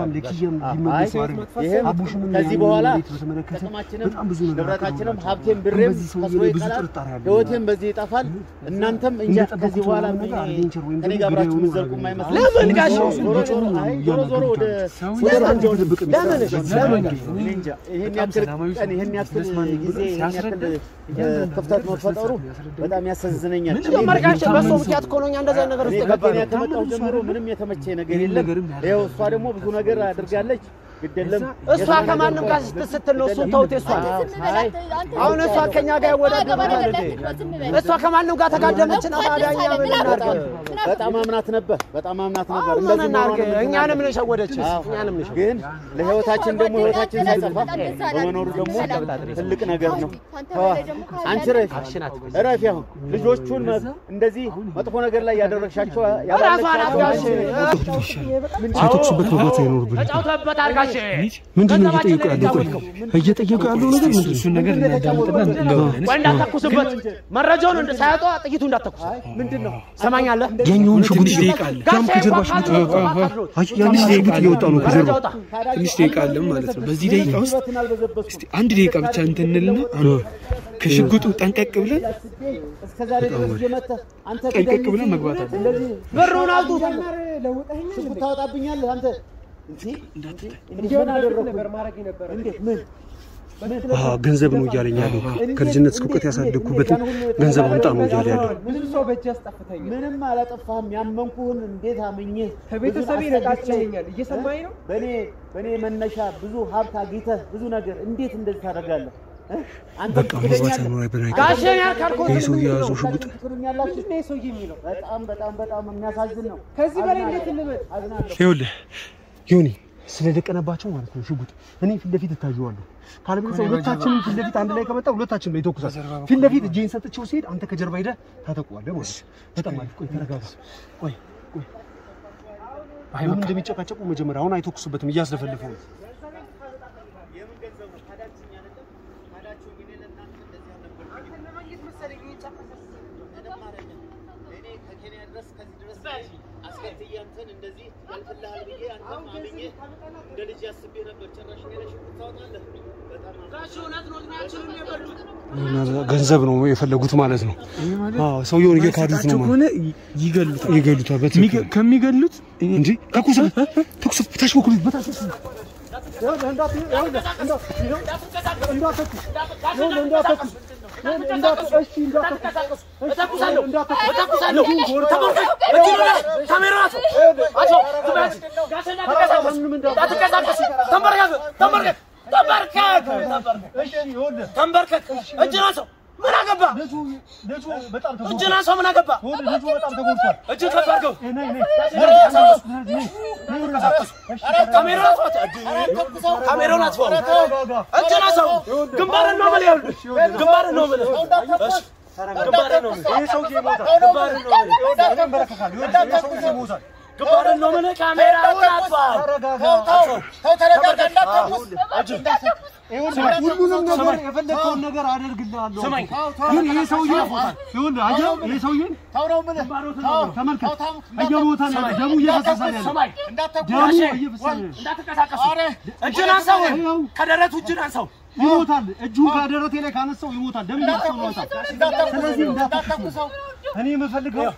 ከዚህ በኋላ ጥቅማችንም ንብረታችንም ሀብቴም ብሬም ከስሮ ይቀራል ህይወቴም በዚህ ይጣፋል እናንተም እንጃ ከዚህ በኋላ ከኔ ጋር አብራችሁ ምዘርቁ የማይመስል ለምን ጋሽ ዞሮ ወደ እርምጃው ለምን እንጃ ይሄን ያክል ጊዜ ይሄን ያክል ክፍተት መፈጠሩ በጣም ያሳዝነኛል መርካሽ በሶ ምክንያት ኮሎኛ እንደዛ ነገር ውስጥ ገባኝ ከመጣው ጀምሮ ምንም የተመቸ ነገር የለም ይሄው እሷ ደግሞ ብዙ ነገር አድርጋለች ግደለም እሷ ከማንም ጋር ስትል ነው እሱን ተውት እሷ አሁን እሷ ከኛ ጋር ያወዳደራል እንዴ እሷ ከማንም ጋር ተጋደመችና ታዳኛ ምን እናርገ በጣም አምናት ነበር እንደዚህ ነው እኛንም ነው ሸወደች ግን ለህይወታችን ደግሞ ህይወታችን ሳይጠፋ በመኖሩ ደግሞ ትልቅ ነገር ነው አንቺ ረፊ አሁን ልጆቹን እንደዚህ መጥፎ ነገር ላይ ያደረግሻቸው ተኩሱበት መግባት አይኖርብንም ተጫውተበት አርጋሽ ምንድነው እየጠየቁ ያለው ነገር ምንድነው እሱን ነገር እናዳምጥና እንገባለን እንዳታኩስበት መረጃውን ሳያጧ ጥቂቱ እንዳታኩስ ምንድነው ሰማኛለህ ያኛውን ሽጉጥ ይጠይቃል ያም ከጀርባሽ ያንስ ደቂቃ እየወጣ ነው ከጀርባ ትንሽ ደቂቃ አለ ማለት ነው በዚህ ደቂቃ ውስጥ እስቲ አንድ ደቂቃ ብቻ እንተንልና ከሽጉጡ ጠንቀቅ ብለን ጠንቀቅ ብለን መግባት አለ። በሩን አውጡት። ሽጉጥ ታወጣብኛለህ አንተ እንዴ ነበር ማረግ ነበር እንዴ ምን ገንዘብ ነው እያለኝ ያለው ከልጅነት እስከ እውቀት ያሳደግኩበት ገንዘብ አምጣ ነው እያለ ያለው። ምንም ሰው በእጅ ያስጠፍተኝ ምንም አላጠፋህም። ያመንኩህን እንዴት አምኜ ከቤተሰብ ይነቃቸኛል። እየሰማኝ ነው። በኔ መነሻ ብዙ ሀብት አግኝተህ ብዙ ነገር እንዴት እንደዚህ ታደርጋለህ? በቃ መግባት ነው አይበናይ ጋሸን ያልካልኩት ይሄ ሰው ያዙ ሽጉጥ ምንድን ነው ሰው የሚለው በጣም የሚያሳዝን ነው። ከዚህ በላይ እንዴት ልበል? ይኸውልህ ዮኒ ስለደቀነባቸው ማለት ነው ሽጉጥ እኔ ፊት ለፊት እታየዋለሁ። ካልበለዚያ ሁለታችንም ፊት ለፊት አንድ ላይ ከመጣ ሁለታችንም ላይ ተኩሳል። ፊት ለፊት እጄን ሰጥቼው ሲሄድ አንተ ከጀርባ ሄደህ ታጠቁዋለህ ማለት ነው። በጣም አሪፍ። ቆይ ተረጋጋ። ቆይ አይ ምን እንደሚጨቃጨቁ መጀመሪያ አሁን አይተኩሱበትም እያስለፈልፈው ነው። ገንዘብ ነው የፈለጉት ማለት ነው። አዎ ሰውየውን እየካዱት ነው ማለት ይገሉታል። ከሚገሉት እንጂ ተኩስ ተሽወኩሉት በታች ተንበርከክ እጅና ሰው ምን አገባ ልጁ በጣም ተጎድቷል። እጅ ተፈርገው ካሜራውን አጥፋው። እጅና ሰው ግንባርን ነው ማለት ግንባርን ነው ማለት እሺ ግንባርን ነው ይሄ ሰውዬ ይሞታል። ግንባርን ነው ተንበርከካል። ይሄ ሰውዬ ይሞታል። ግንባርን ነው ማለት ካሜራውን አጥፋው። ሁሉንም ነገር የፈለከውን ነገር አደርግልሃለሁ። ግን ይሄ ሰውዬ ይሁን አየው ይሄ ሰውዬ ታውራው ምን ተመልከት እየሞተ ነው። ደሙ እየፈሰሰ ነው። ደሙ እየፈሰሰ ነው። እንዳትንቀሳቀሱ እጅን አንሳው። ከደረቱ እጅን አንሳው። ይሞታል። እጁን ከደረቴ ላይ ካነሳው ይሞታል። ደም እየፈሰሰ ነው። ስለዚህ እንዳትቀሰው እኔ የምፈልገው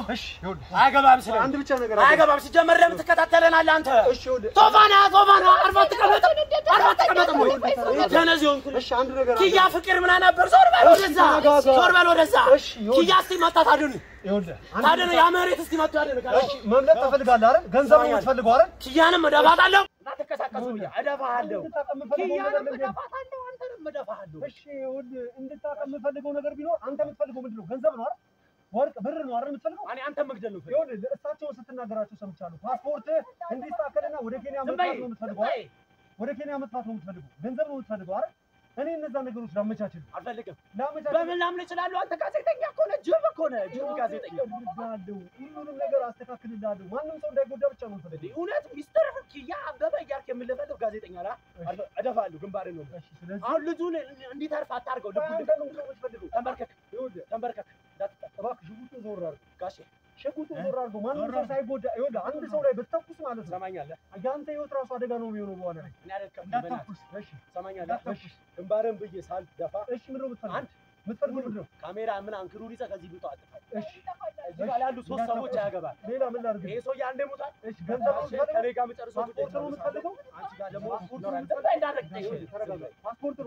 እሺ አያገባም። ስለ አንድ ብቻ ነገር አያገባም። ሲጀመር ለምን ትከታተለናለህ አንተ? እሺ ቶፋና አርባ ተቀመጥ ወይ ተነዚውን። እሺ አንድ ነገር ኪያ ፍቅር ምን ነበር? ዞር በል ወደዛ። ኪያ እስቲ መጣት አድኑ ታደነ ያ መሬት እስቲ መጣ አድኑ። እሺ መምለጥ ትፈልጋለህ አይደል? ገንዘብ ነው የምትፈልገው አይደል? ኪያንም እደፋታለሁ። እንዳትከሳቀሱ እደፋሃለሁ። ኪያንም እደፋታለሁ። አንተንም እደፋሃለሁ። እሺ እንድታውቅ የምፈልገው ነገር ቢኖር አንተ የምትፈልገው ምንድነው? ገንዘብ ነው አይደል? ወርቅ ብር ነው አይደል የምትፈልገው? እኔ አንተ መግደል ነው። እሳቸው ስትናገራቸው ሰምቻለሁ። ፓስፖርት እንዲስተካከልና ወደ ኬንያ መጥፋት ነው የምትፈልገው አይደል? ወደ ኬንያ መጥፋት ነው የምትፈልገው። ገንዘብ ነው የምትፈልገው አይደል? እኔ እነዛ ነገሮች ላመቻችል አልፈልግም። በምን ላምን እችላለሁ? አንተ ጋዜጠኛ እኮ ነህ። ጅብ እኮ ነህ። ጅብ ጋዜጠኛ እልሃለሁ። ሁሉንም ነገር አስተካክልልሃለሁ። ማንም ሰው እንዳይጎዳ ብቻ ነው የምፈልገው። እውነት ሚስተር ኪያ አበበ እያልክ የምልፈልግ ጋዜጠኛ ነህ። እደፋለሁ። ግንባሬን ነው። አሁን ልጁን እንዲተርፍ አታርገው። ተንበርከክ። ተንበርከክ። እባክህ ሽጉጡን ዞር አድርገው ጋሼ፣ ሽጉጡን ዞር አድርገው። ማንም ሰው ሳይጎዳ ይኸውልህ፣ አንድ ሰው ላይ ብትተኩስ ማለት ነው ሰማኛለህ፣ ያንተ ህይወት ራሱ አደጋ ነው የሚሆነው። በኋላ ላይ እኔ አይደለም እንዳትተኩስ። እሺ ሰማኛለህ። እሺ ግንባሬን ብዬ ሳልደፋ እሺ ምንድን ነው የምትፈልገው? ምንድን ነው ካሜራ ምን አንክሩ ይዘህ ከዚህ ብቶ አጥፋ። እሺ እዚህ ጋር ያሉ ሶስት ሰዎች አያገባል። ሌላ ምን ላድርግ? ይሄ ሰውዬ አንዴ ሞታል። እሺ ገንዘብ ነው የምትፈልገው? ከኔ ጋር የምጨርሰው ፓስፖርት ነው የምትፈልገው? አንቺ ጋር ደግሞ ፓስፖርት ነው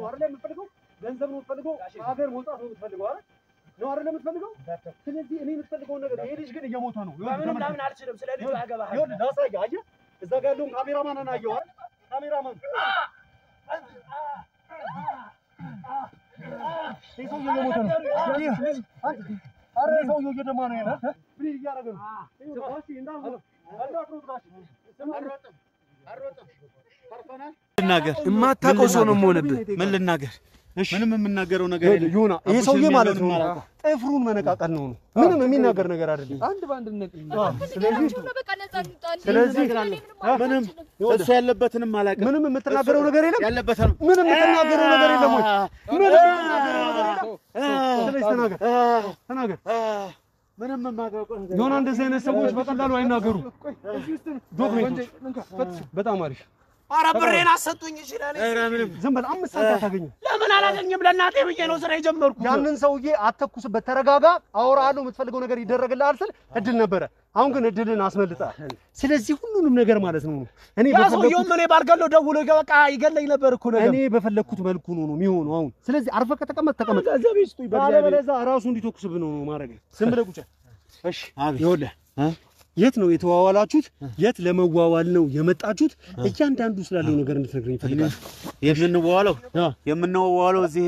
አይደል የምትፈልገው? ገንዘብ ነው የምትፈልገው? ሀገር መውጣት ነው የምትፈልገው አይደል? ነው አይደል የምትፈልገው? ስለዚህ እኔ የምትፈልገው ነገር ይሄ ልጅ ግን እየሞተ ነው። ምንም ለምን አልችልም። ስለ ልጁ አያገባህም። ይኸውልህ ላሳየህ። አየህ እዛ ጋር ያለውን ካሜራማንን አየኸው አይደል? ካሜራማን ይሄ ሰውዬ እየሞተ ነው። ኧረ ሰውዬው እየደማ ነው ያለው። ብሪዝ እያደረገ ነው። ልናገር የማታውቀው ሰው ነው የምሆንብህ። ምን ልናገር? ምንም የምናገረው ነገር የለም። ዮና ይሄ ሰውዬ ማለት ነው ጥፍሩን መነቃቀል ነው። ምንም የሚናገር ነገር አይደለም። አንድ ባንድ ነቅ። ስለዚህ ምንም እሱ ያለበትንም አላውቅም። ምንም የምትናገረው ነገር የለም። ያለበትንም ምንም የምትናገረው ነገር የለም ወይ? ምንም የምትናገረው ነገር የለም። ስለዚህ ተናገር። ምንም የማውቀው ነገር ዮና እንደዚህ አይነት ሰዎች በቀላሉ አይናገሩም። በጣም አሪፍ ኧረ ብሬን አሰጡኝ ይችላል ዝም በል 5 ሰዓት ታገኝ ለምን አላገኝም ለእናቴ ብዬ ነው ስራ የጀመርኩት ያንን ሰውዬ አተኩስበት ተረጋጋ አወራለሁ የምትፈልገው ነገር ይደረግልሃል ስል እድል ነበረ አሁን ግን እድልን አስመልጣል ስለዚህ ሁሉንም ነገር ማለት ነው እኔ በፈለኩት ምን ባርጋለው ደውሎ በቃ ይገለኝ ነበር እኮ ነገር እኔ በፈለኩት መልኩ ነው የሚሆነው አሁን ስለዚህ አርፈህ ከተቀመጥ ተቀመጥ ዘቢስቱ ይባላል ባለበለዛ ራሱ እንዲተኩስብ ነው ማረግ ዝም ብለህ ቁጭ እሺ ይኸውልህ የት ነው የተዋዋላችሁት የት ለመዋዋል ነው የመጣችሁት እያንዳንዱ ስላለው ነገር እንድትነግረኝ ፈልጋለሁ የምንዋዋለው እዚህ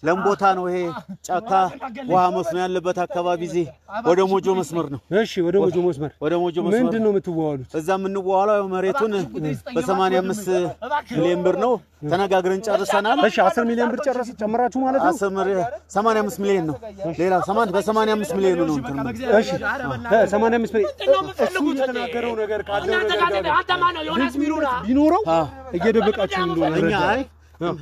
ለምቦታ ነው ይሄ ጫካ ውሃ መስኖ ያለበት አካባቢ እዚህ ወደ ሞጆ መስመር ነው እሺ ወደ ሞጆ መስመር ምንድነው የምትዋዋሉት እዛ የምንዋዋለው መሬቱን በ85 ሚሊዮን ብር ነው ተነጋግረን ጨርሰናል እሺ 10 ሚሊዮን ብር ጨምራችሁ ማለት ነው 85 ሚሊዮን ነው ሌላ በ85 ሚሊዮን ነው እሺ 85 ሚሊዮን እሱ የተናገረው ነገር ካለው ነገር አንተ ማነው ዮናስ ቢኖረው እየደበቃችሁ እንደሆነ እኛ አይ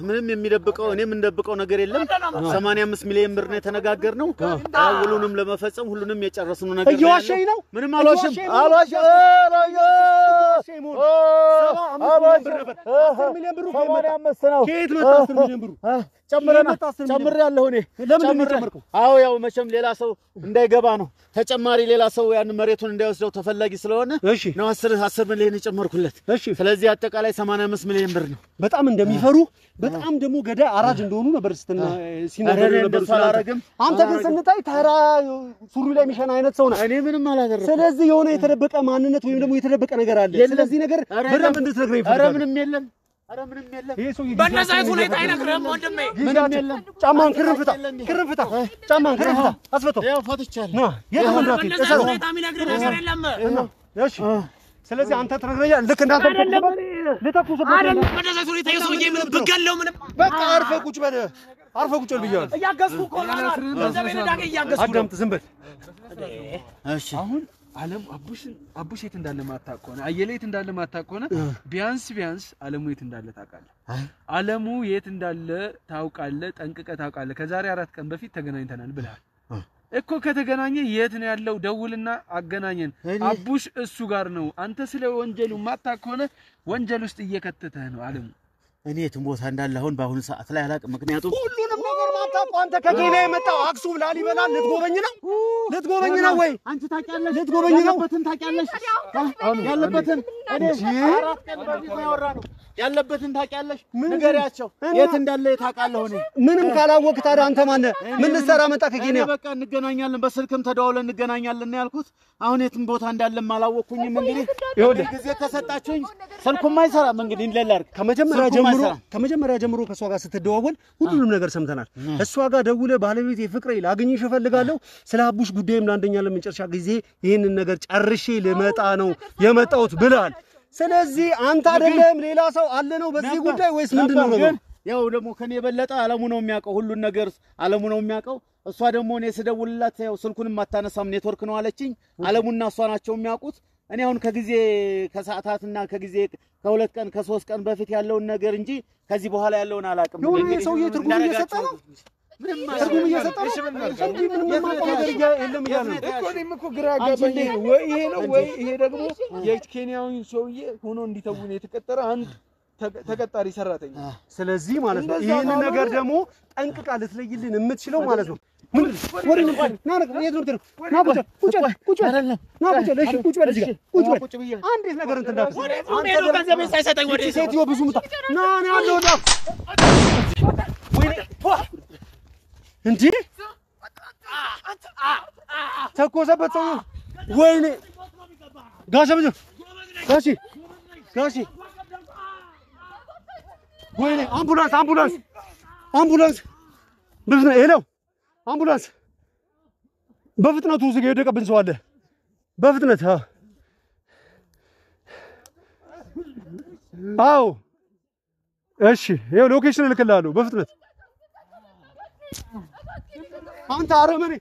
ምንም የሚደብቀው እኔም እንደብቀው ነገር የለም 85 ሚሊዮን ብር ነው የተነጋገርነው ሁሉንም ለመፈጸም ሁሉንም የጨረስነው ነገር እየዋሸኝ ነው ምንም አልዋሽም 10 ሚሊዮን ብሩ ከየት መጣ 10 ሚሊዮን ብሩ ጨምር ያለው እኔ ለምን ጨምርከው አዎ ያው መቼም ሌላ ሰው እንዳይገባ ነው ተጨማሪ ሌላ ሰው ያን መሬቱን እንዳይወስደው ተፈላጊ ስለሆነ ነው 10 ሚሊዮን የጨመርኩለት ስለዚህ አጠቃላይ 85 ሚሊዮን ብር ነው በጣም እንደሚፈሩ በጣም ደግሞ ገዳይ አራጅ እንደሆኑ ነበር ሲነገሩ ነበር አንተ ግን ስንታይ ተራ ሱሪ ላይ የሚሸና አይነት ሰው ነህ እኔ ምንም አላደረኩም ስለዚህ የሆነ የተደበቀ ማንነት ወይም ደግሞ የተደበቀ ነገር አለ ስለዚህ ነገር በደንብ እንድትነግረኝ ይፈልጋል ኧረ ምንም የለም በእነዛ አይነት ሁኔታ አይነግርህም ወንድሜ ምንም የለም ጫማን ክርፍታ ጫማን ክርፍታ አስፈተው ያው ፈትቻለሁ ነው የተመንዳት በእነዛ ሁኔታ የሚነግርህ ነገር የለም እሺ ስለዚህ አንተ ትነግረኛለህ ልክ እንዳንተ ልተኩስበት አይደለም በእነዛ ሁኔታ የሰውዬ ምን ብገለው ምን በቃ አርፈህ ቁጭ በል ብያለሁ እያገዝኩ እኮ ነው በዘመን ዳገ እያገዝኩ አዳምጥ ዝም በል እሺ አሁን ዓለም አቡሽ የት እንዳለ ማታቆነ አየለ የት እንዳለ ማታቆነ ቢያንስ ዓለሙ የት እንዳለ ታውቃለህ ዓለሙ የት እንዳለ ታውቃለህ ጠንቅቀህ ታውቃለህ ከዛሬ 4 ቀን በፊት ተገናኝተናል ብለሃል እኮ ከተገናኘ የት ነው ያለው ደውልና አገናኘን አቡሽ እሱ ጋር ነው አንተ ስለ ወንጀሉ ማታቆነ ወንጀል ውስጥ እየከተተህ ነው ዓለሙ እኔ የትም ቦታ እንዳለ አሁን በአሁኑ ሰዓት ላይ አላውቅም ምክንያቱም ሁሉንም ነገር ማታውቀው አንተ ከኬንያ የመጣው አክሱም ላሊበላ ልትጎበኝ ነው ወይ አንቺ ታውቂያለሽ ልትጎበኝ ነው ያለበትን ታውቂያለሽ ያለበትን እኔ 4 ቀን በፊት ነው ያወራነው ያለበትን ታውቂያለሽ ንገሪያቸው የት እንዳለ ታውቃለህ እኔ ምንም ካላወቅ ታዲያ አንተ ማነህ ምን ልትሰራ መጣ ከኬንያ በቃ እንገናኛለን በስልክም ተደዋውለን እንገናኛለን ያልኩት አሁን የትም ቦታ እንዳለም አላወቅኩኝም እንግዲህ ይኸውልህ ጊዜ ተሰጣችሁኝ ስልኩም አይሰራም እንግዲህ እንለላርክ ከመጀመሪያ ጀምሮ ከሷ ጋር ስትደዋወል ሁሉንም ነገር ሰምተናል እሷ ጋር ደውለህ ባለቤቴ ፍቅሬ ላገኝሽ እፈልጋለሁ ስለ አቡሽ ጉዳይም ለአንደኛ ለመጨረሻ ጊዜ ይሄንን ነገር ጨርሼ ልመጣ ነው የመጣሁት ብለሃል ስለዚህ አንተ አይደለም ሌላ ሰው አለ ነው በዚህ ጉዳይ ወይስ ምንድነው ነገር ያው ደግሞ ከኔ የበለጠ ዓለሙ ነው የሚያውቀው ሁሉን ነገር ዓለሙ ነው የሚያውቀው እሷ ደግሞ እኔ ስደውልላት ያው ስልኩንም አታነሳም ኔትወርክ ነው አለችኝ ዓለሙና እሷ ናቸው የሚያውቁት እኔ አሁን ከጊዜ ከሰዓታትና ከጊዜ ከ2 ቀን ከ3 ቀን በፊት ያለውን ነገር እንጂ ከዚህ በኋላ ያለውን አላውቅም እንግዲህ ሰውዬ ትርጉም እየሰጠ ነው ትርጉም እየሰጠ ነው ምንም ነገር የለም እያለ ነው እኮ እኔም እኮ ግራ ገባኝ ወይ ይሄ ነው ወይ ይሄ ደግሞ የኬንያውን ሰውዬ ሆኖ እንዲተውን የተቀጠረ አንድ ተቀጣሪ ሰራተኛ ስለዚህ ማለት ነው ይሄንን ነገር ደግሞ ጠንቅቃ ልትለይልን የምትችለው ማለት ነው ምን ወሬ ነው ና የት ነው የምትለው ና ቁጭ አይደለም ና ለሽ ቁጭ በል እዚህ ጋር ቁጭ በል አንዴት ነገር እንትን እንዳትል አንተ ነው ገንዘብ ሳይሰጠኝ ወደ ሴትዮ ብዙ ምታ ና ያለው ዳ ወይኔ እንዴ ተኮሰበት ሰው ወይኔ ጋሺ ወይኔ አምቡላንስ በፍጥነት ሄሎ አምቡላንስ በፍጥነቱ እዚህ የወደቀብን ሰው አለ በፍጥነት አዎ እሺ ይኸው ሎኬሽን እልክልሃለሁ በፍጥነት አንተ አረመኔ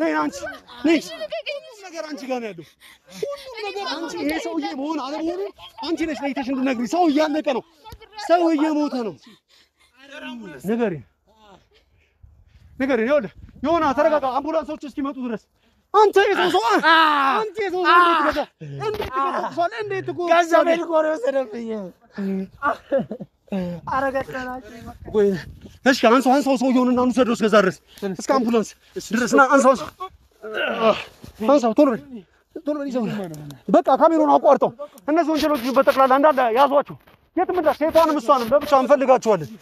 ነይ አንቺ ነገር አንቺ ጋር ነው ያለው ሁሉ ነገር አንቺ ይሄ ሰውዬ መሆን አለመሆኑ አንቺ ነሽ ለይተሽ እንድትነግሪ ሰው እያለቀ ነው ሰው እየሞተ ነው ንገሪ ይኸውልህ ዮና ተረጋጋ አምቡላንሶች እስኪመጡ ድረስ አንተ የሰው ሰው አንተ የሰው ሰው እንዴት ገዛ? ገንዘቤን እኮ ነው የወሰደብኝ። አረጋግጠናችሁ ወይ እሺ፣ አንሳው ሰውየውንና እንውሰደው እስከዛ ድረስ እስከ አምቡላንስ ድረስና አንሳው ቶሎ በል ይዘው። በቃ ካሜራውን አቋርጠው። እነዚህ ወንጀሎች በጠቅላላ እንዳለ ያዟቸው። የትም እንዳትሄዱ፣ ሴቷንም እሷንም ለብቻ እንፈልጋቸዋለን።